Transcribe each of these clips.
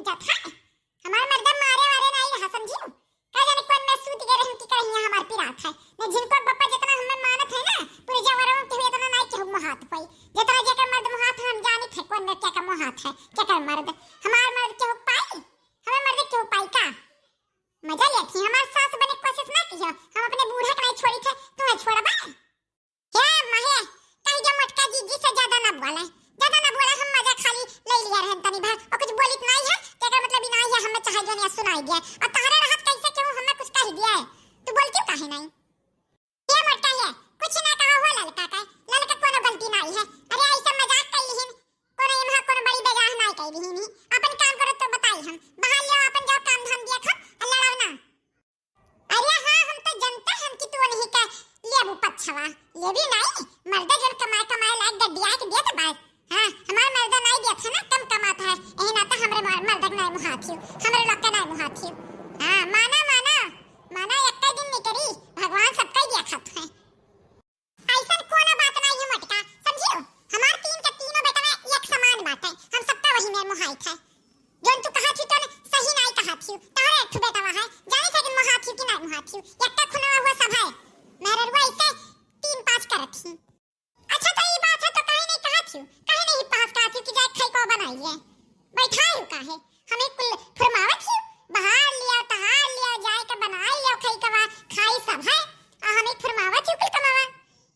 इज्जत है। हमार मर्दा मारे वारे नहीं रहा समझियो। का जाने कौन मैं सूत गए रहूं कि कहीं हमार पिरात है न जिनको बप्पा जितना हमें मानत है ना पूरे जवारों के इतना नहीं केहू मोहात कोई जितना जेकर मर्द मोहात हम जानित है कौन क्या का मोहात है क्या कर मर्द हमार मर्द केहू पाई हमें मर्द केहू पाई का मजा लेती हमार सास बने कोशिश ना कियो हम अपने बूढ़ा के नहीं छोड़ी थे तुम्हें छोड़बा क्या महे कहीं जो मटका जीजी से ज्यादा ना बोला हम मजा खाली ले लिया रहन तनी भर और कुछ बोलित नहीं है तेरा मतलब ही नहीं है हमें चाहे जो नहीं सुनाई दिया और तारे राहत कैसे क्यों हमें कुछ कह दिया है तू बोल क्यों काहे नहीं ये मटका है कुछ ना कहा हो ललका कोनो गलती नहीं है अरे ऐसा मजाक कर लिहिन कोनो यहां कोनो बड़ी बेगाह नहीं कह दिहिन अपन काम करो तो बताई हम बाहर ले अपन जाओ काम धाम दिया खा लड़ाओ ना अरे हां हम तो जनता हम कि तू नहीं का लेबू पछवा ये भी नहीं मर्दा जन कमाए लायक गड्डिया के दिया तो बात हां हमार मर्दा नहीं दिया था ना कम कमाता है एही ना तो हमरे मर्दा नहीं मुहाथियो हमरे लोग के नहीं मुहाथियो हां माना एक दिन नहीं करी भगवान सबका दिया खात है ऐसा कोनो बात नहीं है मटका समझियो हमार तीन के तीनों बेटा में एक समान बात है हम सबका वही में मुहाइत है जोन तू कहा थी तो सही नहीं कहा थी तारे एक बेटा वहां है जाने से कि मुहाथियो कि नहीं मुहाथियो एक का खुना हुआ सब है मेरे रुआ ऐसे 3-5 करत थी अच्छा तो ये बात है तो कहीं नहीं कहा थी कहीं नहीं पास का थी कि जाए खाई को बनाइए बैठाई का है हमें कुल फरमावत थी बाहर लिया तहार लिया जाए का बनाई लिया खाई का खाई सब है आ हमें फरमावत थी कुल कमावा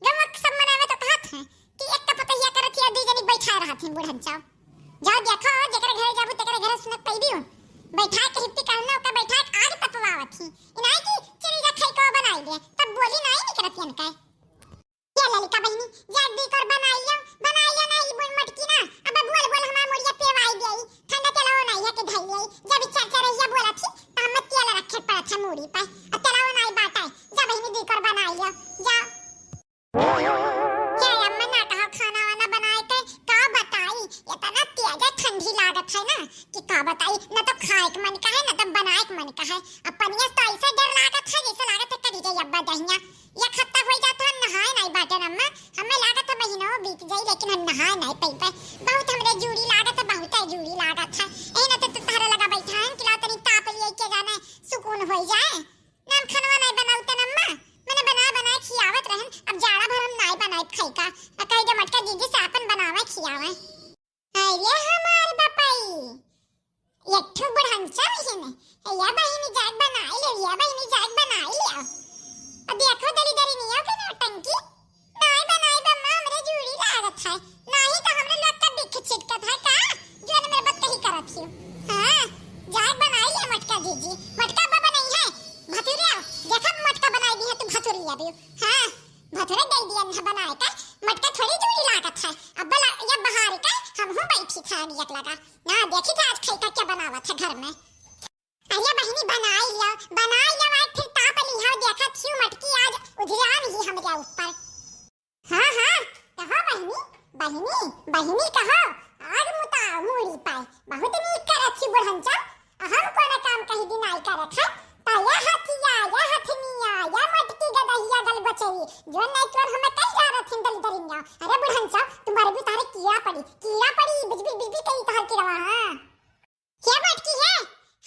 जब सब मनावे तो कहत है कि एक का पतैया करत थी दी जनी बैठा रहत है बूढ़न चाव जाओ देखो जेकर घर जाबू तेकर घर सुनत पई दियो बैठा के हिप्पी कहना का बैठा आग तपवावत थी इनाई की चली जा खाई को बनाई दे तब बोली नहीं निकरत यन का क्या ललिका बहनी जल्दी कर बनाइयो नहीं बोल मटकी ना अब बोल हमार मोरिया पेवाई देई ठंडा तेलाओ नहीं है कि धइले जब चर्चा रहिया बोला थी तो हम तेल रखे पड़ा था मूड़ी पे अब तेलाओ नहीं बाटा जा बहनी दी कर बनाइयो जा क्या अम्मा ना कहा खाना वाना बनाए थे का बताई इतना तेज ठंडी लागत है ना कि का बताई ना तो खाए के मन का है ना तो बनाए के मन का है अपन ये तो ऐसे डर लागत है जैसे लागत है कदी जाई अब्बा दहिया ये खत्ता हो जाता है नहाए नहीं बाटे अम्मा हमें लागत है महीनों बीत जाई लेकिन हम नहाए नहीं पई पे बहुत हमरे जूड़ी लागत है बहुत है जूड़ी लागत है ए ना तो तारा लगा बैठा है कि ला तनी ताप लिए के जाने सुकून हो जाए नाम खाना नहीं बनाउते अम्मा मैंने बना खियावत रहन अब जाड़ा भर हम नहीं बनाई खाई का कहीं के मटका जीजी से अपन बनावे खियावे अरे हमार बपाई एक ठो बुढ़ंचा हिने या बहिनी जाग बनाई ले या बहिनी जाग बनाई ले अब देखो दरी नहीं हो के नौटंकी नहीं बनाई बम्मा हमरे जूड़ी लागत है नहीं तो हमरे लोग का दिख छिटकत है का जो ने मेरे बत्ते ही करत थी हां जाग बनाई ले मटका जीजी मटका बाबा नहीं है भतुरिया देखो मटका बनाई दी है तू भतुरिया भी हां भतुरे दे दिया न बनाए का मटका थोड़ी जूड़ी लागत है अब बला ये बहार का हम हो बैठी था नियत लगा ना देखी था आज खाई का क्या बनावा था घर में अरे बहनी बनाई लिया आज फिर ताप लिया देखा थी मटकी आज उधियान ही हमरे ऊपर हां कहो बहनी कहो आज मुता मूड़ी पाए बहुत नीक करत छी बुढ़ंचा हम कोना काम कहीं दिन आई करत है ता या हथिया या हथनिया या मटकी गदहिया गल बचई जो नहीं तो हमें कई जा रहा थिन दरिया अरे बुढ़ंचा तुम्हारे भी तारे कीड़ा पड़ी बिजबी कई तहर की रवा हां क्या मटकी है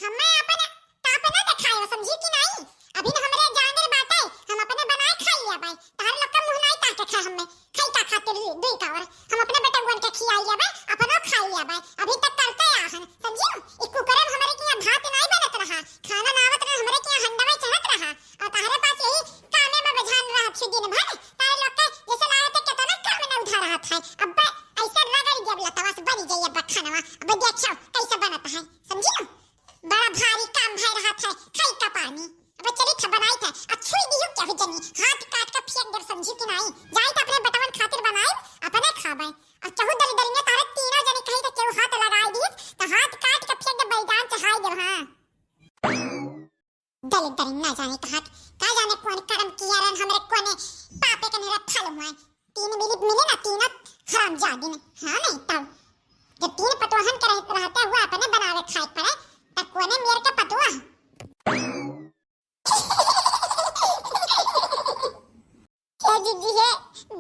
हमें अपन ताप ना दिखायो समझी कि नहीं अभी न हमरे जानल बाटे हम अपने बनाए खाई लिया भाई तार लोग का मुंह नहीं ताके खा हमें खाई का खातिर दे का और हम अपने बेटा गन के खिया लिया भाई अपनो खाई लिया भाई अभी तक करते आहन समझियो एक कुकर में हमारे के भात नहीं बनत रहा खाना नावत रहा हमरे के हंडा में चढ़त रहा और तारे पास यही कामे में बझान रहा छी दिन भर तारे लोग के जैसे लागत है कितना काम में उठा रहा था अब ऐसे रगड़ जब लता बस बनी जाइए बखाना अब देखो कैसे बनता है समझियो बड़ा भारी काम भय रहा था खाई का पानी अब चली था बनाई था अच्छी दियो क्या जनी हाथ काट का फेंक दे समझी कि नहीं जाई त अपने बटवन खातिर बनाई अपने खाबे और चहु दली ने तारे तीनों जने कहीं तो केहू हाथ लगाई दी तो हाथ काट के फेंक दे बैजान चढ़ाई दे हां दली ना जाने का जाने कौन कर्म किया रन हमरे कोने पापे के निरा फल हुआ तीन मिले ना तीन हराम जादी ने हां नहीं तब जब तीन पटवाहन के रहते हुआ अपने बनावे खाए पड़े तब कोने मेरे के पटवा क्या जीजी है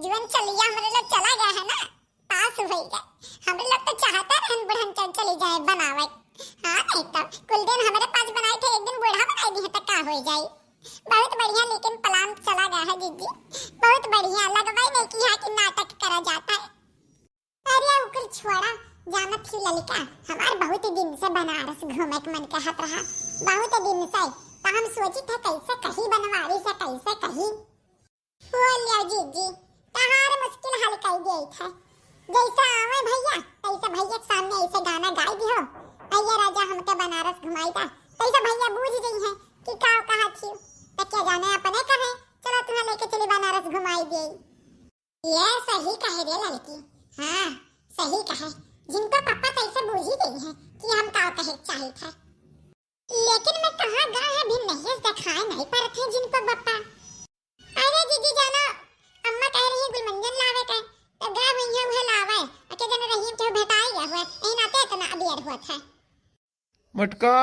जीवन चलिया हमरे लोग चला गया है ना पास हो गया हमरे लोग तो चाहते हैं बुढ़न चली जाए बनावे हां नहीं हो जाए। बहुत बढ़िया, लेकिन प्लान चला गया है जीजी, बहुत बढ़िया। लगवाई नहीं कि यहाँ की नाटक करा जाता है। अरे उकर छोड़ा, जाना थी ललिका, हमार बहुत दिन से बनारस घूमे के मन कहत रहा, बहुत दिन से। तो हम सोची थे कैसे कहीं बनवारी से कैसे कहीं बोलियो जीजी, तहार मुश्किल हल कर दिए थे। जैसा आवे भैया तैसे भैया के सामने ऐसे गाना गाई दियो, अय्या राजा हमके बनारस घुमाई था, तैसे भैया बूझ गई है कि का कहा थी। तो क्या जाने अपने कहे चलो तुम्हें लेके चली बनारस घुमाई दे। ये सही कहे रे लड़की, हाँ सही कहे। जिनको पापा तैसे बूझ ही गई है कि हम का कहे चाहिए था, लेकिन मैं कहाँ गए हैं भी नहीं दिखाए नहीं पर थे जिनको पापा। अरे दीदी जाना, अम्मा कह रही है गुलमंजन लावे के, तो गए भैया वह लावे अके जन रहीम के भेटाई गया हुआ ए नाते इतना अबेर हुआ था। मटका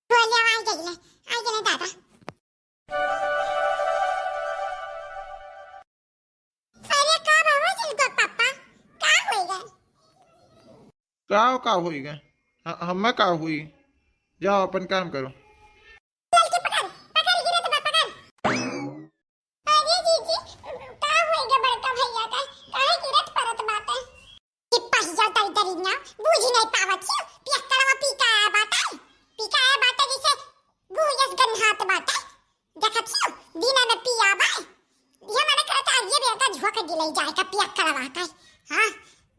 बोलिए आई गई दादा। अरे का बाबा जिनको पापा का होएगा? का होई हमें का हुई, जाओ अपन काम करो। लड़की पकड़ पकड़ गिरे तो पकड़। अरे जीजी का होएगा बड़का भैया का काहे गिरत परत बात है कि पहिया दरिया बूझ नहीं पावत छी। पियक्कड़वा पीका आया बात जैसे गुयस गन्हात बात देखत छी दिन में पिया बा ये मैंने कहता ये बेटा झोक दिले जाए का पियक्कड़वा का। हां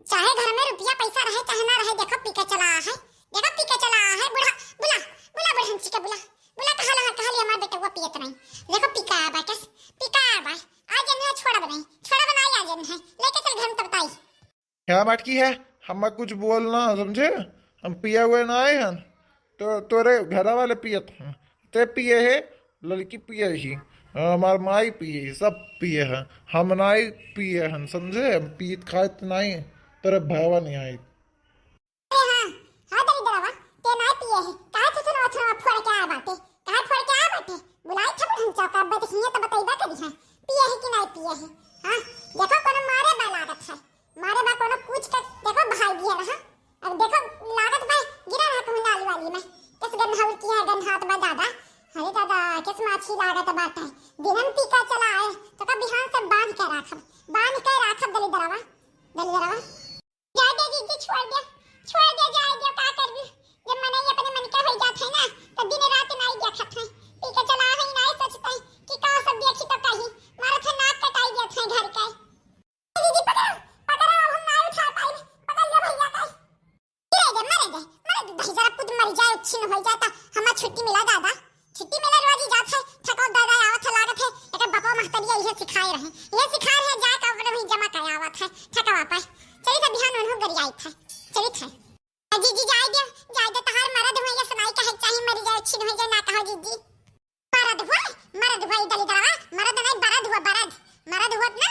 चाहे घर में रुपया पैसा रहे चाहे ना रहे, देखो पीका चला है, देखो पीका चला है। बुढ़ा बुला बुला बहन जी का बुला कहा हमारा बेटा वो पियत नहीं, देखो पीका आ बाकस पीका आ बा आज ने छोड़ा बनाई आज ने लेके चल घर में तब ताई। क्या मटकी है, हम कुछ बोलना समझे, हम पिए हुए ना आए हैं, तो तोरे घर वाले पियत हैं, ते पिए है, लड़की पिए ही, हमार माई पिए, सब पिए हैं, हम नहीं पिए हैं समझे, हम पीत खात नहीं, तेरे भावा नहीं आई। हां दरी दरावा ते ना पिए है काहे तो सुनो फोड़ के आ बाटे, काहे फोड़ के आ बाटे बुलाई था हम चौका बत हिया तो बताइबा करी है पिए है कि नहीं पिए है। हां देखो कोनो मारे बा लागत है, मारे बा कोनो पूछ के देखो भाई दिया रहा। अब देखो लागत बा गिरा रहा कहूं नाली वाली में किस गन्हाउल की है गन्हात बा दादा। अरे दादा किस माछी लागत बात है, दिनम टीका चला है तो का बिहान से बांध के राखब दली दरावा जा दे दीदी छोड़ दे जाए दे का करबी। जब मन ही अपने मन के हो जात है ना तो दिन रात नहीं देखत है, टीका चला है नहीं सोचता है कि का सब देखी तो कहीं मारा था नाक कटाई देत है घर का। दीदी पकड़ हम ना उठा पाई, पकड़ ले भैया का मरे दे भाई जरा खुद मर जाए छिन हो जाता। हमें छुट्टी मिला दादा, छुट्टी मिला रोज ही जात है थको दादा आवत है लागत है एक बापा महतरिया ये सिखाए रहे जा का अपने भी जमा कर आवत है थका वापस चली तो बिहान उन्हों गरी आई था चली था। जीजी जाए दे तहार मरद हुआ ये सुनाई कहे चाहे मर जाए छिन हो जाए ना कहो जीजी। मरद हुआ दली दरावा, मरद नहीं बरद हुआ ना